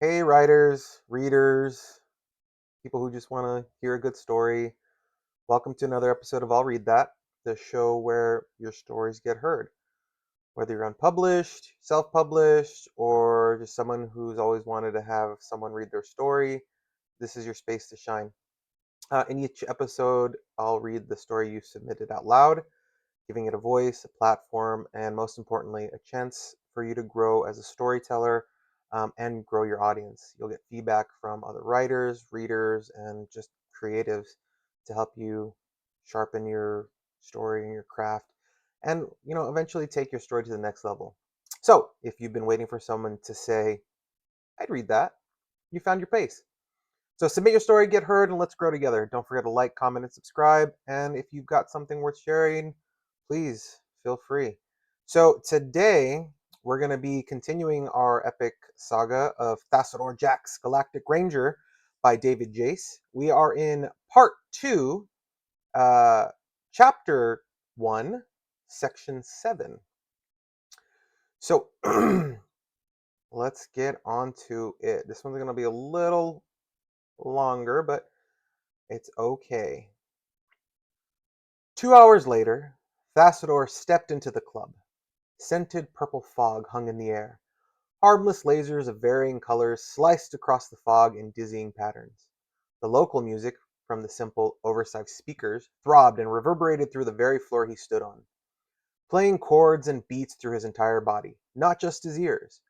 Hey, writers, readers, people who just want to hear a good story. Welcome to another episode of I'll Read That, the show where your stories get heard. Whether you're unpublished, self published, or just someone who's always wanted to have someone read their story, this is your space to shine. In each episode, I'll read the story you submitted out loud, giving it a voice, a platform, and most importantly, a chance for you to grow as a storyteller and grow your audience. You'll get feedback from other writers, readers, and just creatives to help you sharpen your story and your craft and eventually take your story to the next level. So if you've been waiting for someone to say, I'd read that, you found your pace. So submit your story, get heard, and let's grow together. Don't forget to like, comment, and subscribe. And if you've got something worth sharing, please feel free. So today we're going to be continuing our epic saga of Thassodar Jax, Galactic Ranger by David Jace. We are in part 2, uh, chapter 1, section 7. So let's get on to it. This one's going to be a little longer, but it's okay. 2 hours later, Thassodar stepped into the club. Scented purple fog hung in the air. Harmless lasers of varying colors sliced across the fog in dizzying patterns. The local music, from the simple, oversized speakers, throbbed and reverberated through the very floor he stood on, playing chords and beats through his entire body, not just his ears.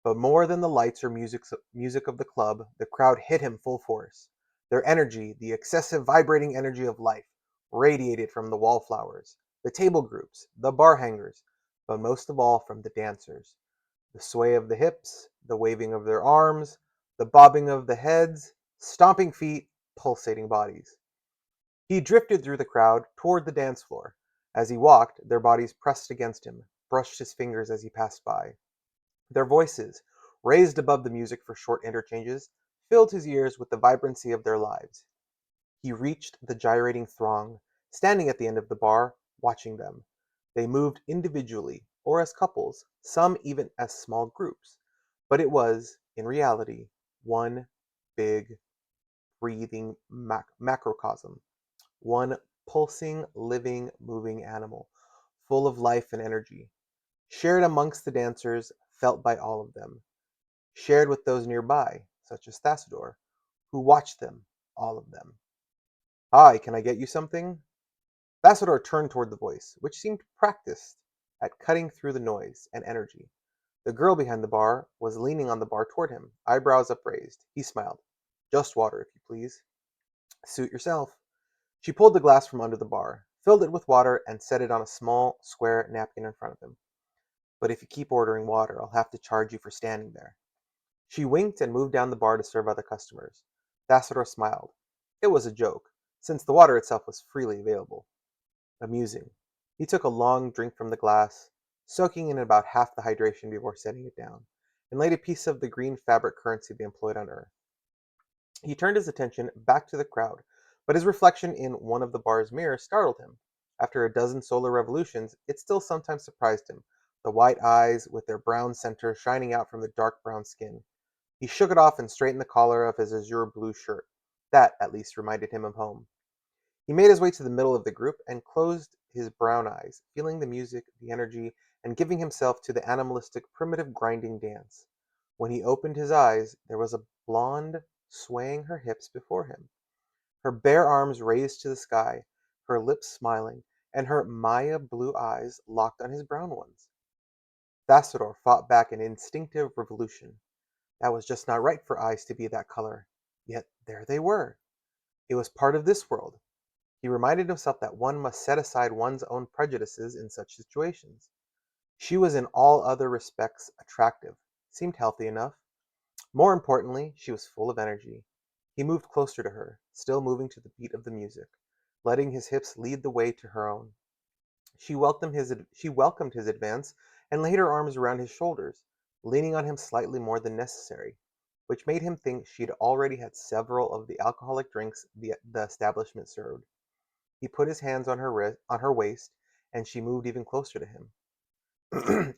But more than the lights or music of the club, the crowd hit him full force. Their energy, the excessive vibrating energy of life, radiated from the wallflowers, the table groups, the bar hangers, but most of all from the dancers. The sway of the hips, the waving of their arms, the bobbing of the heads, stomping feet, pulsating bodies. He drifted through the crowd toward the dance floor. As he walked, their bodies pressed against him, brushed his fingers as he passed by. Their voices, raised above the music for short interchanges, filled his ears with the vibrancy of their lives. He reached the gyrating throng, standing at the end of the bar, watching them. They moved individually, or as couples, some even as small groups. But it was, in reality, one big, breathing macrocosm, one pulsing, living, moving animal, full of life and energy, shared amongst the dancers, felt by all of them, shared with those nearby, such as Thassodar, who watched them, all of them. Hi, can I get you something? Thassodar turned toward the voice, which seemed practiced at cutting through the noise and energy. The girl behind the bar was leaning on the bar toward him, eyebrows upraised. He smiled. Just water, if you please. Suit yourself. She pulled the glass from under the bar, filled it with water, and set it on a small, square napkin in front of him. But if you keep ordering water, I'll have to charge you for standing there. She winked and moved down the bar to serve other customers. Thassodar smiled. It was a joke, since the water itself was freely available. Amusing. He took a long drink from the glass, soaking in about half the hydration before setting it down, and laid a piece of the green fabric currency they employed on Earth. He turned his attention back to the crowd, but his reflection in one of the bar's mirrors startled him. After a dozen solar revolutions, it still sometimes surprised him, the white eyes with their brown center shining out from the dark brown skin. He shook it off and straightened the collar of his azure blue shirt. That, at least, reminded him of home. He made his way to the middle of the group and closed his brown eyes, feeling the music, the energy, and giving himself to the animalistic, primitive grinding dance. When he opened his eyes, there was a blonde swaying her hips before him, her bare arms raised to the sky, her lips smiling, and her Maya blue eyes locked on his brown ones. Thassodar fought back an instinctive revolution. That was just not right for eyes to be that color. Yet there they were. It was part of this world. He reminded himself that one must set aside one's own prejudices in such situations. She was in all other respects attractive, seemed healthy enough. More importantly, she was full of energy. He moved closer to her, still moving to the beat of the music, letting his hips lead the way to her own. She welcomed his advance and laid her arms around his shoulders, leaning on him slightly more than necessary, which made him think she'd already had several of the alcoholic drinks the establishment served. He put his hands on her waist, and she moved even closer to him.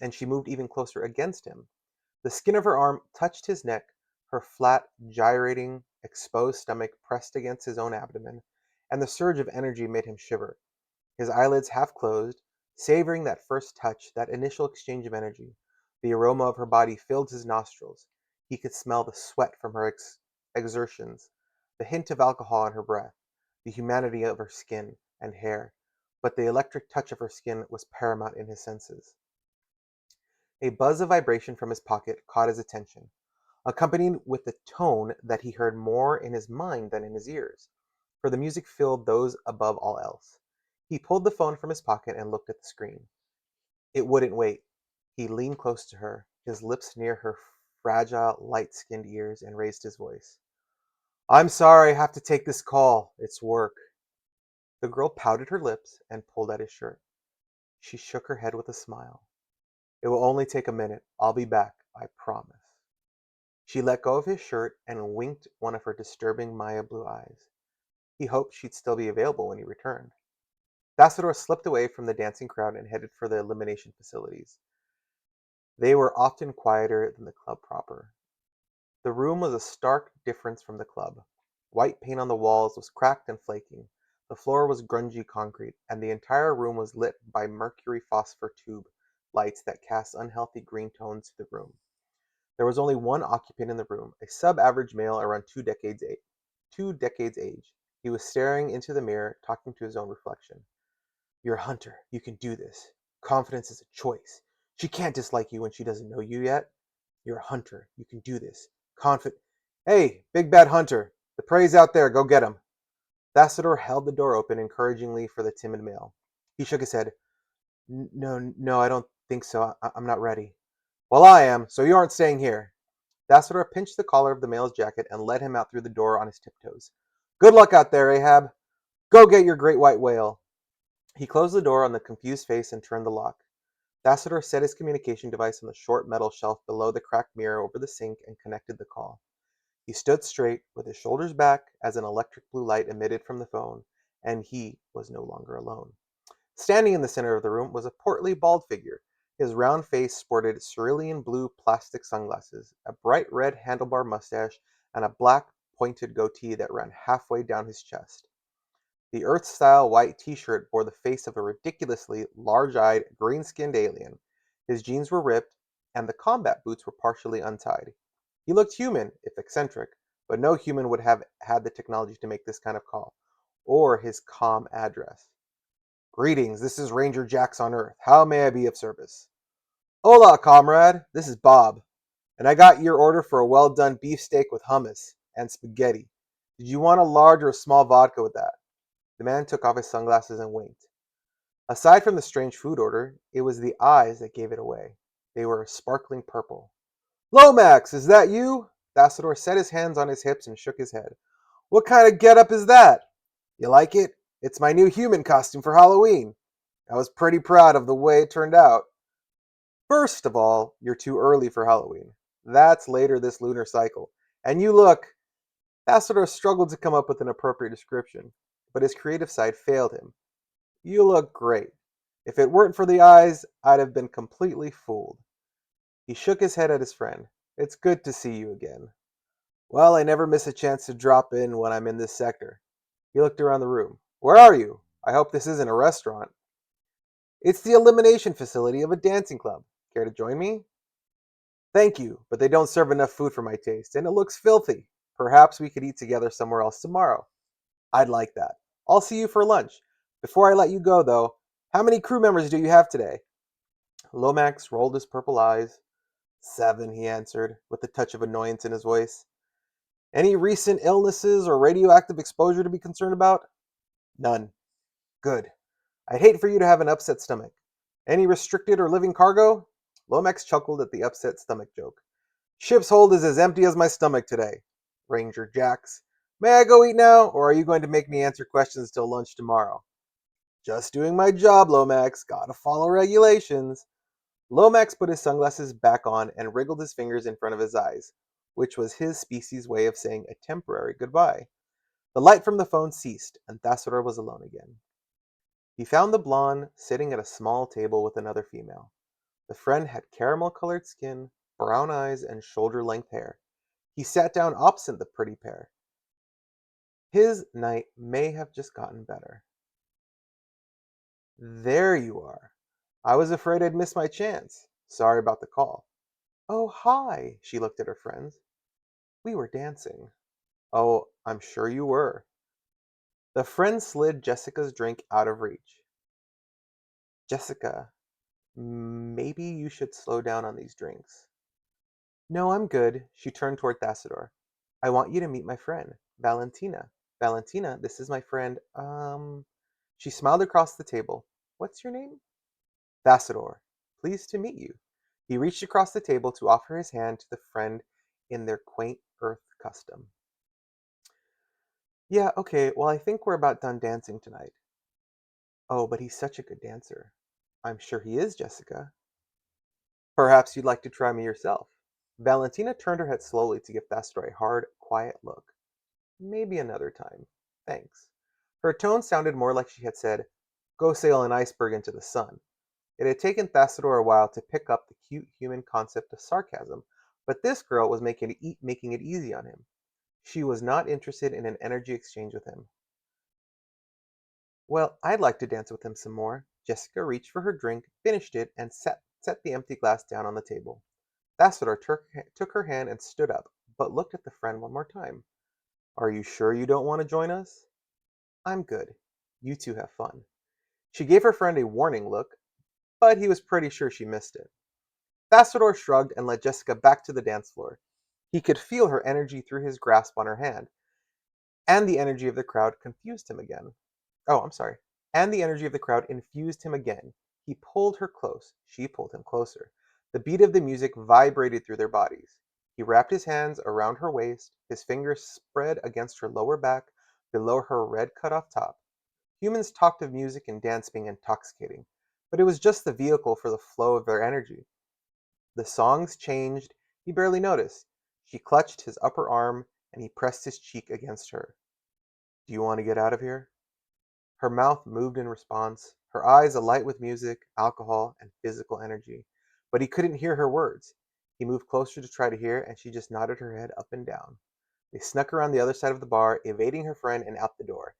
And she moved even closer against him. The skin of her arm touched his neck, Her flat, gyrating, exposed stomach pressed against his own abdomen, and the surge of energy made him shiver. His eyelids half closed, savoring that first touch, that initial exchange of energy. The aroma of her body filled his nostrils. He could smell the sweat from her exertions, the hint of alcohol in her breath, the humanity of her skin and hair. But the electric touch of her skin was paramount in his senses. A buzz of vibration from his pocket caught his attention, accompanied with the tone that he heard more in his mind than in his ears, for the music filled those above all else. He pulled the phone from his pocket and looked at the screen. It wouldn't wait. He leaned close to her, his lips near her fragile, light-skinned ears, and raised his voice. I'm sorry I have to take this call. It's work. The girl pouted her lips and pulled at his shirt. She shook her head with a smile. It will only take a minute. I'll be back, I promise. She let go of his shirt and winked one of her disturbing Maya blue eyes. He hoped she'd still be available when he returned. Thassodar slipped away from the dancing crowd and headed for the elimination facilities. They were often quieter than the club proper. The room was a stark difference from the club. White paint on the walls was cracked and flaking. The floor was grungy concrete, and the entire room was lit by mercury phosphor tube lights that cast unhealthy green tones to the room. There was only one occupant in the room, a sub-average male around 2 decades age. He was staring into the mirror, talking to his own reflection. You're a hunter. You can do this. Confidence is a choice. She can't dislike you when she doesn't know you yet. You're a hunter. You can do this. Hey, big bad hunter. The prey's out there. Go get him. Thassodar held the door open encouragingly for the timid male. He shook his head. No, I don't think so. I'm not ready. Well, I am, so you aren't staying here. Thassodar pinched the collar of the male's jacket and led him out through the door on his tiptoes. Good luck out there, Ahab. Go get your great white whale. He closed the door on the confused face and turned the lock. Thassodar set his communication device on the short metal shelf below the cracked mirror over the sink and connected the call. He stood straight, with his shoulders back as an electric blue light emitted from the phone, and he was no longer alone. Standing in the center of the room was a portly, bald figure. His round face sported cerulean blue plastic sunglasses, a bright red handlebar mustache, and a black, pointed goatee that ran halfway down his chest. The Earth-style white t-shirt bore the face of a ridiculously large-eyed, green-skinned alien. His jeans were ripped, and the combat boots were partially untied. He looked human, if eccentric, but no human would have had the technology to make this kind of call, or his calm address. Greetings, this is Ranger Jax on Earth. How may I be of service? Hola, comrade. This is Bob, and I got your order for a well-done beefsteak with hummus and spaghetti. Did you want a large or a small vodka with that? The man took off his sunglasses and winked. Aside from the strange food order, it was the eyes that gave it away. They were a sparkling purple. Lomax, is that you? Thassodar set his hands on his hips and shook his head. What kind of getup is that? You like it? It's my new human costume for Halloween. I was pretty proud of the way it turned out. First of all, you're too early for Halloween. That's later this lunar cycle. And you look... Thassodar struggled to come up with an appropriate description, but his creative side failed him. You look great. If it weren't for the eyes, I'd have been completely fooled. He shook his head at his friend. It's good to see you again. Well, I never miss a chance to drop in when I'm in this sector. He looked around the room. Where are you? I hope this isn't a restaurant. It's the elimination facility of a dancing club. Care to join me? Thank you, but they don't serve enough food for my taste, and it looks filthy. Perhaps we could eat together somewhere else tomorrow. I'd like that. I'll see you for lunch. Before I let you go, though, how many crew members do you have today? Lomax rolled his purple eyes. 7, he answered, with a touch of annoyance in his voice. Any recent illnesses or radioactive exposure to be concerned about? None. Good. I'd hate for you to have an upset stomach. Any restricted or living cargo? Lomax chuckled at the upset stomach joke. Ship's hold is as empty as my stomach today. Ranger Jax. May I go eat now, or are you going to make me answer questions till lunch tomorrow? Just doing my job, Lomax. Gotta follow regulations. Lomax put his sunglasses back on and wriggled his fingers in front of his eyes, which was his species' way of saying a temporary goodbye. The light from the phone ceased, and Thassodar was alone again. He found the blonde sitting at a small table with another female. The friend had caramel-colored skin, brown eyes, and shoulder-length hair. He sat down opposite the pretty pair. His night may have just gotten better. There you are. I was afraid I'd miss my chance. Sorry about the call. Oh, hi. She looked at her friends. We were dancing. Oh, I'm sure you were. The friend slid Jessica's drink out of reach. Jessica, maybe you should slow down on these drinks. No, I'm good. She turned toward Thassodar. I want you to meet my friend, Valentina. Valentina, this is my friend. She smiled across the table. What's your name? Thassodar. Pleased to meet you. He reached across the table to offer his hand to the friend in their quaint earth custom. Yeah, okay, well, I think we're about done dancing tonight. Oh, but he's such a good dancer. I'm sure he is, Jessica. Perhaps you'd like to try me yourself. Valentina turned her head slowly to give Thassodar a hard, quiet look. Maybe another time. Thanks. Her tone sounded more like she had said, Go sail an iceberg into the sun. It had taken Thassodar a while to pick up the cute human concept of sarcasm, but this girl was making it easy on him. She was not interested in an energy exchange with him. Well, I'd like to dance with him some more. Jessica reached for her drink, finished it, and set the empty glass down on the table. Thassodar took her hand and stood up, but looked at the friend one more time. Are you sure you don't want to join us? I'm good. You two have fun. She gave her friend a warning look, but he was pretty sure she missed it. Thassodar shrugged and led Jessica back to the dance floor. He could feel her energy through his grasp on her hand, and the energy of the crowd confused him again. Oh, I'm sorry. And the energy of the crowd infused him again. He pulled her close. She pulled him closer. The beat of the music vibrated through their bodies. He wrapped his hands around her waist, his fingers spread against her lower back, below her red cut-off top. Humans talked of music and dance being intoxicating, but it was just the vehicle for the flow of their energy. The songs changed, he barely noticed. She clutched his upper arm, and he pressed his cheek against her. Do you want to get out of here? Her mouth moved in response, her eyes alight with music, alcohol, and physical energy. But he couldn't hear her words. He moved closer to try to hear, and she just nodded her head up and down. They snuck around the other side of the bar, evading her friend and out the door.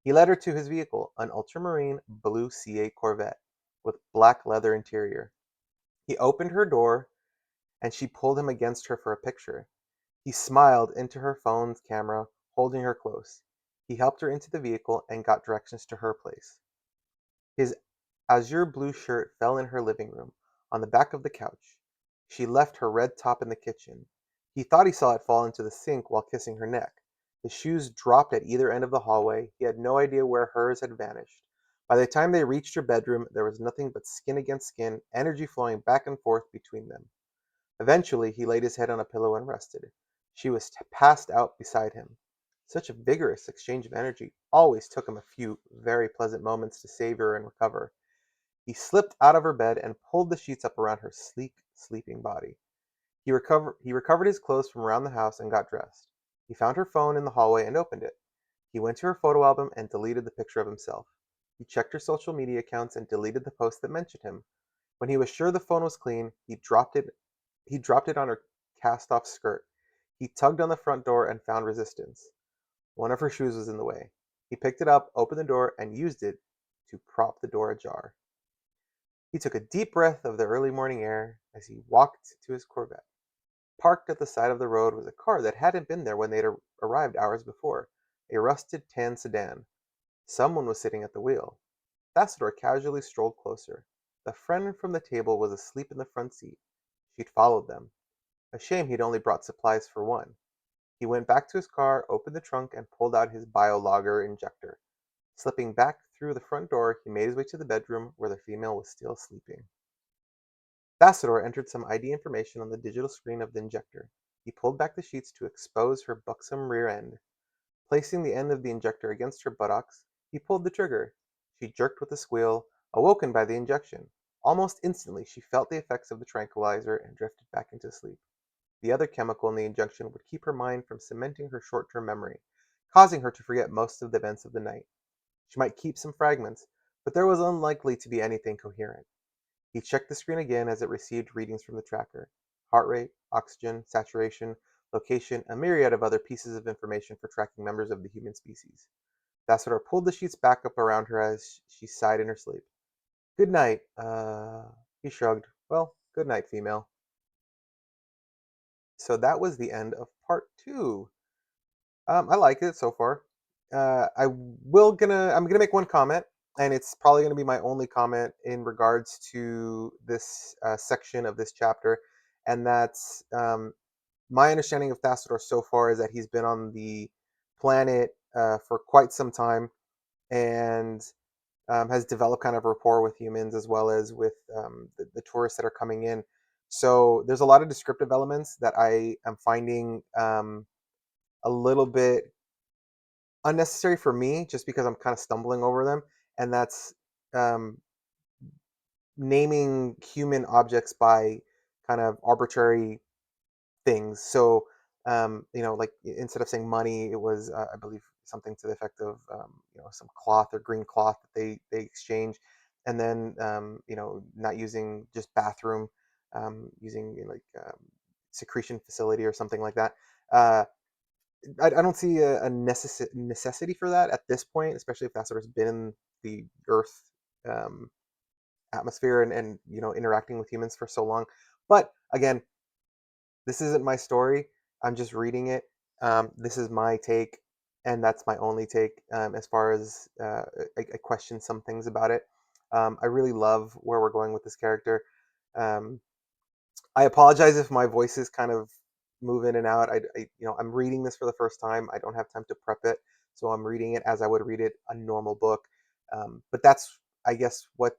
He led her to his vehicle, an ultramarine blue CA Corvette with black leather interior. He opened her door, and she pulled him against her for a picture. He smiled into her phone's camera, holding her close. He helped her into the vehicle and got directions to her place. His azure blue shirt fell in her living room, on the back of the couch. She left her red top in the kitchen. He thought he saw it fall into the sink while kissing her neck. His shoes dropped at either end of the hallway. He had no idea where hers had vanished. By the time they reached her bedroom, there was nothing but skin against skin, energy flowing back and forth between them. Eventually, he laid his head on a pillow and rested. She was passed out beside him. Such a vigorous exchange of energy always took him a few very pleasant moments to savor and recover. He slipped out of her bed and pulled the sheets up around her sleek, sleeping body. He recovered his clothes from around the house and got dressed. He found her phone in the hallway and opened it. He went to her photo album and deleted the picture of himself. He checked her social media accounts and deleted the post that mentioned him. When he was sure the phone was clean, he dropped it on her cast-off skirt. He tugged on the front door and found resistance. One of her shoes was in the way. He picked it up, opened the door, and used it to prop the door ajar. He took a deep breath of the early morning air as he walked to his Corvette. Parked at the side of the road was a car that hadn't been there when they'd arrived hours before, a rusted tan sedan. Someone was sitting at the wheel. Thassodar casually strolled closer. The friend from the table was asleep in the front seat. She'd followed them. A shame he'd only brought supplies for one. He went back to his car, opened the trunk, and pulled out his biologger injector. Slipping back through the front door, he made his way to the bedroom where the female was still sleeping. Thassodar entered some ID information on the digital screen of the injector. He pulled back the sheets to expose her buxom rear end. Placing the end of the injector against her buttocks, he pulled the trigger. She jerked with a squeal, awoken by the injection. Almost instantly, she felt the effects of the tranquilizer and drifted back into sleep. The other chemical in the injection would keep her mind from cementing her short-term memory, causing her to forget most of the events of the night. She might keep some fragments, but there was unlikely to be anything coherent. He checked the screen again as it received readings from the tracker. Heart rate, oxygen, saturation, location, a myriad of other pieces of information for tracking members of the human species. Thassodar pulled the sheets back up around her as she sighed in her sleep. Good night. He shrugged. Well, good night, female. So that was the end of part two. I like it so far. I'm gonna make one comment, and it's probably gonna be my only comment in regards to this section of this chapter, and that's my understanding of Thassodar so far is that he's been on the planet for quite some time, and has developed kind of rapport with humans as well as with the tourists that are coming in. So there's a lot of descriptive elements that I am finding a little bit unnecessary for me, just because I'm kind of stumbling over them, and that's um, naming human objects by kind of arbitrary things. So, like instead of saying money, it was, I believe, something to the effect of, some cloth or green cloth that they exchange, and then, not using just bathroom, using secretion facility or something like that. Uh, I don't see a necessity for that at this point, especially if that sort of been in the Earth um, atmosphere and interacting with humans for so long. But again, this isn't my story. I'm just reading it. This is my take, and that's my only take as far as I question some things about it. I really love where we're going with this character. Um, I apologize if my voice is kind of move in and out. I'm reading this for the first time. I don't have time to prep it, so I'm reading it as I would read it a normal book. But that's, I guess, what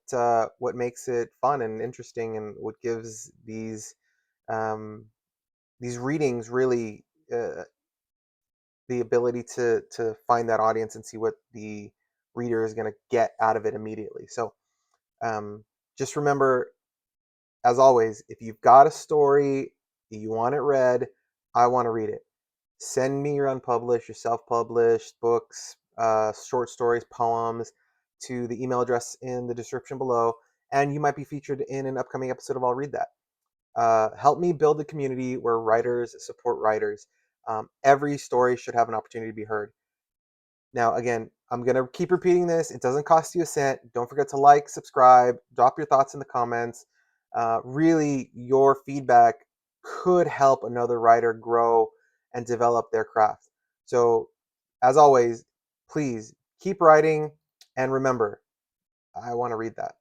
makes it fun and interesting, and what gives um, these readings really the ability to find that audience and see what the reader is going to get out of it immediately. So um, just remember, as always, if you've got a story, you want it read, I want to read it. Send me your unpublished, your self-published books, short stories, poems to the email address in the description below, and you might be featured in an upcoming episode of I'll Read That. Help me build a community where writers support writers. Every story should have an opportunity to be heard. Now, again, I'm going to keep repeating this. It doesn't cost you a cent. Don't forget to like, subscribe, drop your thoughts in the comments. Really, your feedback could help another writer grow and develop their craft. So, as always, please keep writing, and remember, I want to read that.